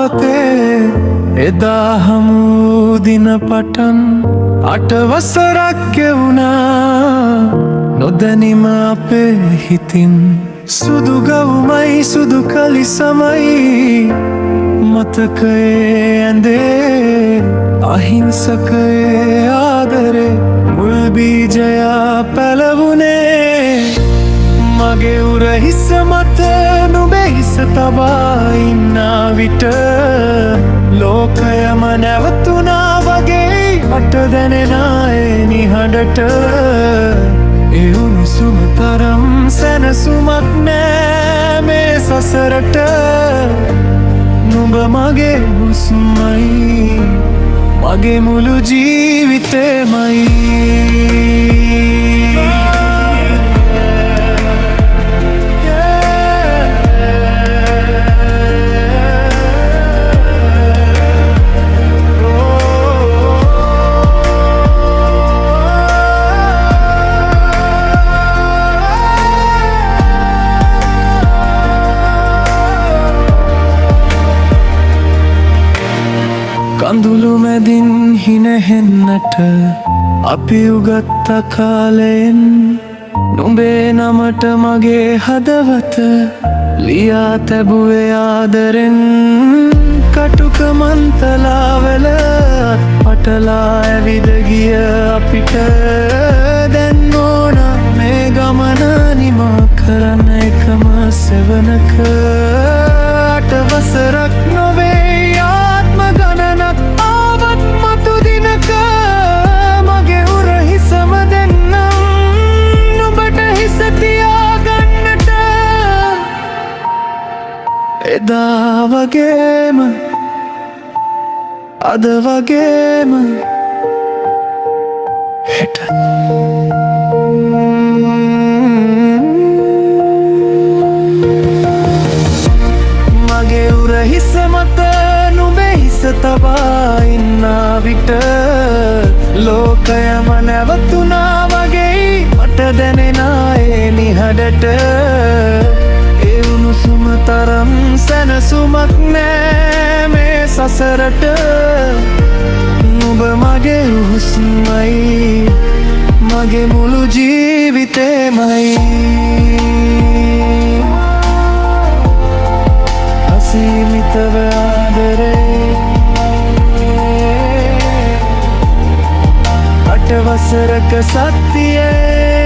මාවතේ එදා හමු දින පටන් 8 වසරක් ගෙවුණා නොදැනීම අපේ හිතින් සුදු ගවුමයි සුදු කලිසමයි මතකයේ ඇඳේ අහිංසකයේ ආදරේ මුල් බීජය පැලවුනේ මගේ උරහිස මත නුඹේ හිස තබා ඉන්නා විට ලෝකයම නැවතුණා වගේ මට දැනෙන ඒ නිහඬට ඒ උණුසුම තරම් සැනසුමක් නෑ මේ සසරට නුඹ මගේ හුස්මයි මගේ මුළු ජීවිතේමයි කඳුළු මැදින් හිනහෙන්නට අපි උගත්ත කාලයෙන් නුඹේ නමට මගේ හදවත ලියා තැබුවේ ආදරෙන් කටුක මන්තලාවල පටලා ඇවිද ගිය අපිට දැන් ඕන මේ ගමන නිමා කරන්න එකම සෙවනක 8 වසරක් නොවේ එදා වගේම අද වගේම හෙට මගේ උරහිස මත නුඹේ හිස තබා ඉන්නා විට ලෝකයම නැවතුණා වගේ මට දැනෙන ඒ නිහඬට උණුසුම තරම් සැනසුමක් නෑ මේ සසරට නුඹ මගේ හුස්මයි මගේ මුළු ජීවිතේමයි අසීමිතව ආදරේ 8 වසරක සත්‍යයේ